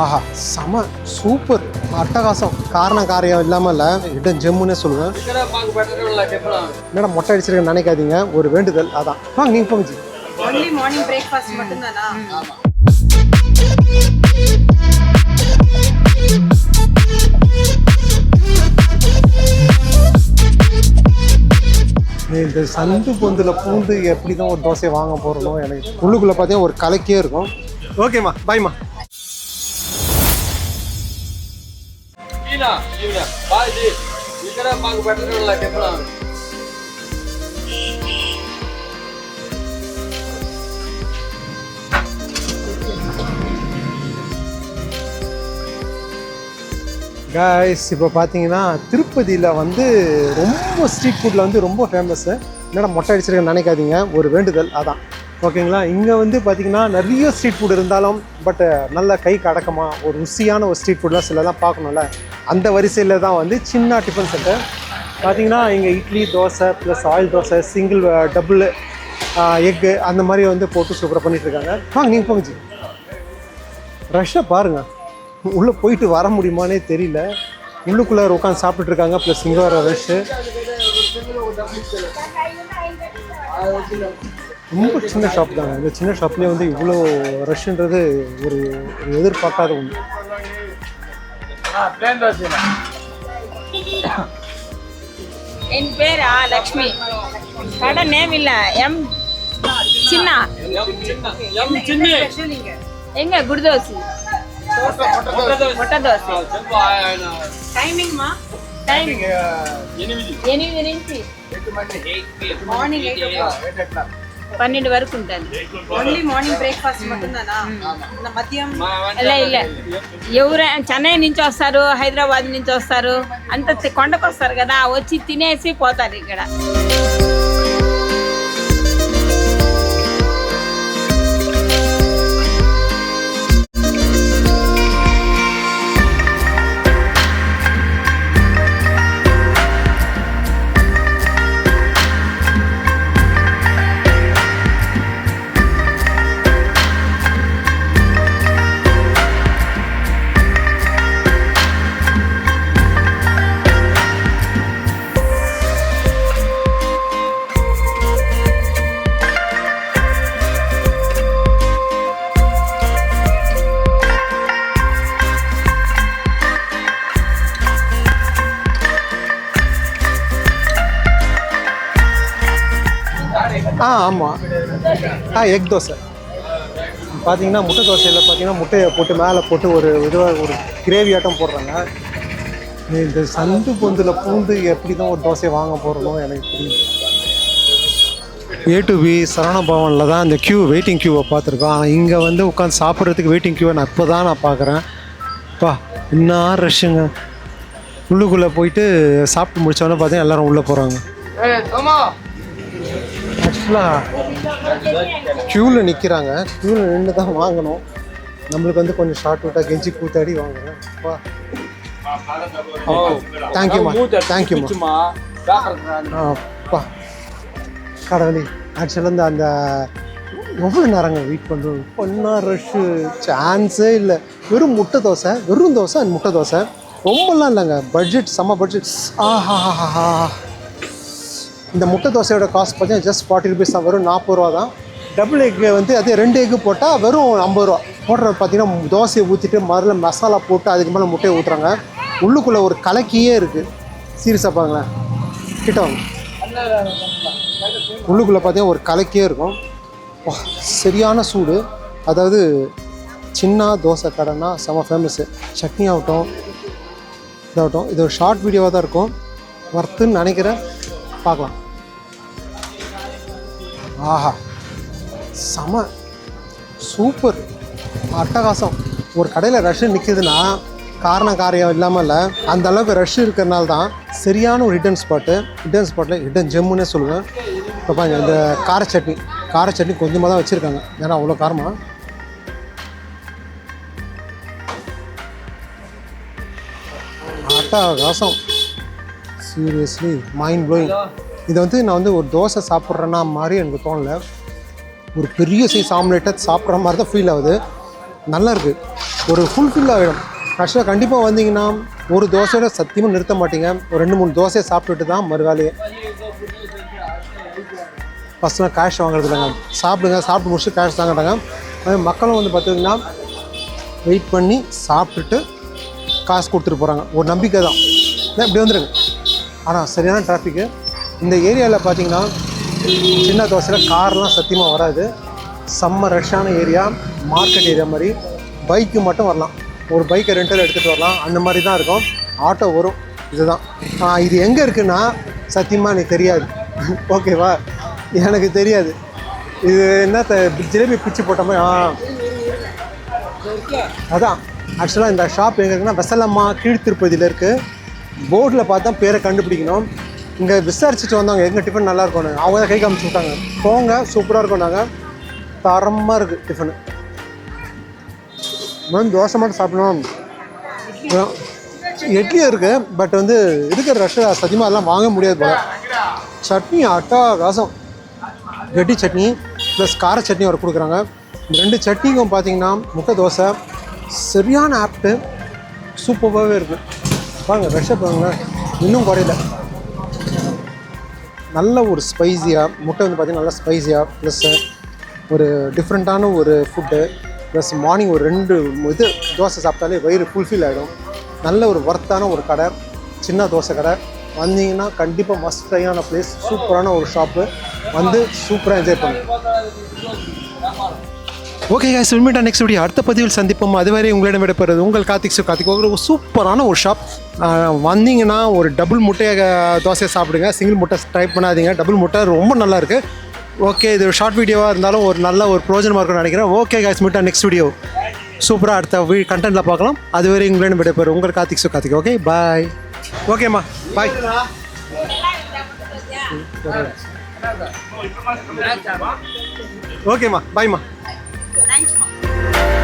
ஆஹா செம சூப்பர் அட்டகாசம் காரணம் காரியம் இல்லாமல் இல்லை இடம் ஜெம்முன்னே சொல்லுவேன். மேடம் மொட்டை அடிச்சிருக்கேன்னு நினைக்காதீங்க, ஒரு வேண்டுதல் அதான். வாங்க நீங்கள் போங்க. ஒன்லி மார்னிங் பிரேக்ஃபாஸ்ட் மட்டும்தானா? இந்த சந்து பொந்தில் பூந்து எப்படி தான் ஒரு தோசையை வாங்க போகிறனோ எனக்கு உள்ளுக்குள்ளே பார்த்தீங்கன்னா ஒரு கலக்கியே இருக்கும். ஓகேம்மா பாய்மா. கைஸ் இப்போ பார்த்தீங்கன்னா திருப்பதியில் வந்து ரொம்ப ஸ்ட்ரீட் ஃபுட்டில் வந்து ரொம்ப ஃபேமஸ்ஸு. என்னடா மொட்டை அடிச்சிருக்கேன்னு நினைக்காதீங்க, ஒரு வேண்டுதல் அதான். ஓகேங்களா, இங்கே வந்து பார்த்திங்கன்னா நிறைய ஸ்ட்ரீட் ஃபுட் இருந்தாலும் பட்டு நல்ல கைக்கு அடக்கமாக ஒரு ருசியான ஒரு ஸ்ட்ரீட் ஃபுட்லாம் சிலலாம் பார்க்கணும்ல, அந்த வரிசையில் தான் வந்து சின்ன டிஃபன் சென்டர். பார்த்திங்கன்னா இங்கே idli dosa plus oil dosa single double egg அந்த மாதிரி வந்து போட்டு சூப்பராக பண்ணிகிட்ருக்காங்க. வாங்க நீங்கள் போங்க. ரஷ்ஷை பாருங்கள், உள்ளே போயிட்டு வர முடியுமானே தெரியல. உள்ளுக்குள்ளே உட்காந்து சாப்பிட்டுருக்காங்க. ப்ளஸ் இங்கே வர ரஷ்ஷு ரொம்ப சின்ன ஷாப் தாங்க. இந்த சின்ன ஷாப்லேயே வந்து இவ்வளோ ரஷ்ன்றது ஒரு எதிர்பார்க்காத ஒன்று. என் பேரா லக்ஷ்மி, கடை நேம் இல்லை எம் சின்ன எங்க குருதோசி మొట్ట దోశ టైమింగ్ మా టైమింగ్ 8 నుంచి మార్నింగ్ 12 వరకు ఉంటుంది. ఓన్లీ మార్నింగ్ బ్రేక్ఫాస్ట్ மட்டும்தானா? మధ్యం இல்ல ఎవరు చెన్నై నుంచి వస్తారు, హైదరాబాద్ నుంచి వస్తారు, అంత కొండకు వస్తారు కదా, వచ్చి తినేసి పోతారు ఇక్కడ. ஆமாம் எக் தோசை பார்த்தீங்கன்னா முட்டை தோசையில் பார்த்தீங்கன்னா முட்டையை போட்டு மேலே போட்டு ஒரு இதுவாக ஒரு கிரேவி ஆட்டம் போடுறாங்க. இந்த சந்து பொந்தில் பூந்து எப்படி தான் ஒரு தோசையை வாங்க போகிறனோ எனக்கு புரியுது. A2B சரவண பவனில் தான் இந்த வெயிட்டிங் க்யூவை பார்த்துருக்கோம். ஆனால் இங்கே வந்து உட்காந்து சாப்பிட்றதுக்கு வெயிட்டிங் க்யூவை நான் இப்போ தான் நான் பார்க்குறேன். என்ன ரஷ்ஷுங்க. உள்ளுக்குள்ளே போயிட்டு சாப்பிட்டு முடித்தோன்னே பார்த்தீங்கன்னா எல்லோரும் உள்ளே போகிறாங்க. ஆக்சுவலாக க்யூவில் நிற்கிறாங்க. க்யூவில் நின்று தான் வாங்கணும். நம்மளுக்கு வந்து கொஞ்சம் ஷார்ட் அவுட்டாக கெஞ்சி கூத்தாடி வாங்குறேன். ஓகே தேங்க்யூம்மா தேங்க்யூம்மா. அப்பா கடவுளே, ஆக்சுவலாக அந்த எவ்வளோ நேரங்க வெயிட் பண்ணுறோம். பொண்ணா ரஷ்ஷு சான்ஸே இல்லை. வெறும் முட்டை தோசை, வெறும் தோசை அண்ட் முட்டை தோசை. ரொம்பலாம் இல்லைங்க, பட்ஜெட் செம்ம பட்ஜெட். ஆஹா இந்த முட்டை தோசையோட காஸ்ட் பார்த்தீங்கன்னா ஜஸ்ட் 40 rupees தான், வெறும் 40 ரூபா தான். டபுள் எக்கு வந்து அதே 2 எக்கு போட்டால் வெறும் 50 ரூபா. போடுறது பார்த்தீங்கன்னா தோசையை ஊற்றிட்டு முதல்ல மசாலா போட்டு அதுக்கு மேலே முட்டையை ஊற்றுறாங்க. உள்ளுக்குள்ளே ஒரு கலக்கியே இருக்குது. சீரியஸாக பாருங்களேன், கிட்ட வாங்க. உள்ளுக்குள்ளே பார்த்தீங்கன்னா ஒரு கலக்கியே இருக்கும். சரியான சூடு. அதாவது சின்ன தோசை கடைன்னா செம்ம ஃபேமஸ்ஸு. சட்னி ஆகட்டும் இதாகட்டும், இது ஒரு ஷார்ட் வீடியோவாக தான் இருக்கும். வர்த்துன்னு நினைக்கிறேன், பார்க்கலாம். ஆஹா செம சூப்பர் அட்டகாசம். ஒரு கடையில் ரஷ்ஷு நிற்கிதுன்னா காரணம் காரியம் இல்லாமல் இல்லை, அந்த அளவுக்கு ரஷ் இருக்கிறனால தான் சரியான ஒரு ஹிடன் ஸ்பாட்டில் ஹிடன் ஜெம்முன்னே சொல்லுவேன். இப்போ பாருங்க, இந்த கார சட்னி கொஞ்சமாக தான் வச்சுருக்காங்க, ஏன்னா அவ்வளோ காரமாக. அட்டகாசம், சீரியஸ்லி மைண்ட் ப்ளோயிங். இதை வந்து நான் வந்து ஒரு தோசை சாப்பிட்றேன்னா மாதிரி எனக்கு தோணலை. ஒரு பெரிய சைஸ் ஆம்லேட்டை சாப்பிட்ற மாதிரி தான் ஃபீல் ஆகுது. நல்லா இருக்குது. ஒரு ஃபுல்ஃபில் ஆகிடும். ஆக்சுவலாக கண்டிப்பாக வந்தீங்கன்னா ஒரு தோசையோட சத்தியமாக நிறுத்த மாட்டீங்க. ஒரு 2-3 தோசையை சாப்பிட்டுட்டு தான் மறுவேலையே. ஃபஸ்ட்டுலாம் கேஷ் வாங்குறது இல்லைங்க, சாப்பிடுங்க, சாப்பிட்டு முடிச்சுட்டு கேஷ் தாங்கட்டாங்க. அதே மக்களும் வந்து பார்த்திங்கன்னா வெயிட் பண்ணி சாப்பிட்டுட்டு காசு கொடுத்துட்டு போகிறாங்க. ஒரு நம்பிக்கை தான். இப்படி வந்துடுங்க. ஆனால் சரியான டிராஃபிக்கு இந்த ஏரியாவில். பார்த்தீங்கன்னா சின்ன தோசையில் கார்லாம் சத்தியமாக வராது. செம்ம ரஷ்ஷான ஏரியா, மார்க்கெட் ஏரியா மாதிரி. பைக்கு மட்டும் வரலாம், ஒரு பைக்கை ரெண்டல் எடுத்துகிட்டு வரலாம், அந்த மாதிரி தான் இருக்கும். ஆட்டோ வரும். இதுதான் இது எங்கே இருக்குன்னா சத்தியமாக எனக்கு தெரியாது. ஓகேவா, எனக்கு தெரியாது. இது என்ன ஜிலேபி பிச்சு போட்ட மாதிரி. அதான் ஆக்சுவலாக இந்த ஷாப் எங்கே இருக்குன்னா வெசலம்மா கீழ்த்திருப்பதியில் இருக்குது. போர்டில் பார்த்தா பேரை கண்டுபிடிக்கணும். இங்கே விசாரிச்சுட்டு வந்தாங்க எங்கே டிஃபன் நல்லா இருக்கும்னு. அவங்க தான் கை காமிச்சு விட்டாங்க. போங்க, சூப்பராக இருக்கும். நாங்கள் தரமாக இருக்குது டிஃபனு. தோசை மட்டும் சாப்பிடணும். இட்லியும் இருக்குது, பட் வந்து இருக்கிற ரஷ்ஷை சத்தியமாக அதெல்லாம் வாங்க முடியாது போல. சட்னி அட்டகாசம், கெட்டி சட்னி ப்ளஸ் கார சட்னி வர கொடுக்குறாங்க. 2 சட்னிக்கும் பார்த்தீங்கன்னா முட்டை தோசை சரியான ஆப்ட்டு, சூப்பராகவே இருக்குது. வாங்க ரஷ்ஷை பாருங்களேன், இன்னும் குறையில. நல்ல ஒரு ஸ்பைஸியாக முட்டை வந்து பார்த்திங்கன்னா நல்லா ஸ்பைஸியாக, ப்ளஸ்ஸு ஒரு டிஃப்ரெண்ட்டான ஒரு ஃபுட்டு, ப்ளஸ் மார்னிங் ஒரு 2 இது தோசை சாப்பிட்டாலே வயிறு ஃபுல்ஃபில் ஆகிடும். நல்ல ஒரு ஒர்த்தான ஒரு கடை, சின்ன தோசை கடை. வந்தீங்கன்னா கண்டிப்பாக மஸ்ட் ட்ரையான பிளேஸ், சூப்பரான ஒரு ஷாப்பு. வந்து சூப்பராக என்ஜாய் பண்ணுங்க. Okay guys, meet next video அடுத்த பதிவில் சந்திப்போம். அதுவரை உங்களிடம் விடப்படுறது உங்கள் கார்த்திக். ஒரு சூப்பரான ஒரு ஷாப். வந்தீங்கன்னா ஒரு டபுள் முட்டை தோசையை சாப்பிடுங்க, சிங்கிள் முட்டை ட்ரை பண்ணாதீங்க. டபுள் முட்டை ரொம்ப நல்லா இருக்குது. ஓகே, இது ஒரு ஷார்ட் வீடியோவாக இருந்தாலும் ஒரு நல்ல ஒரு ப்ரோஜனமாக இருக்கும்னு நினைக்கிறேன். Okay guys, meet next video சூப்பராக அடுத்த கண்டென்ட்டில் பார்க்கலாம். அதுவரை உங்களிடம் விடப்படுறது உங்கள் கார்த்திக். Okay bye. ஓகேம்மா பாய். ஓகேம்மா பாய்மா. Thanks, Mom.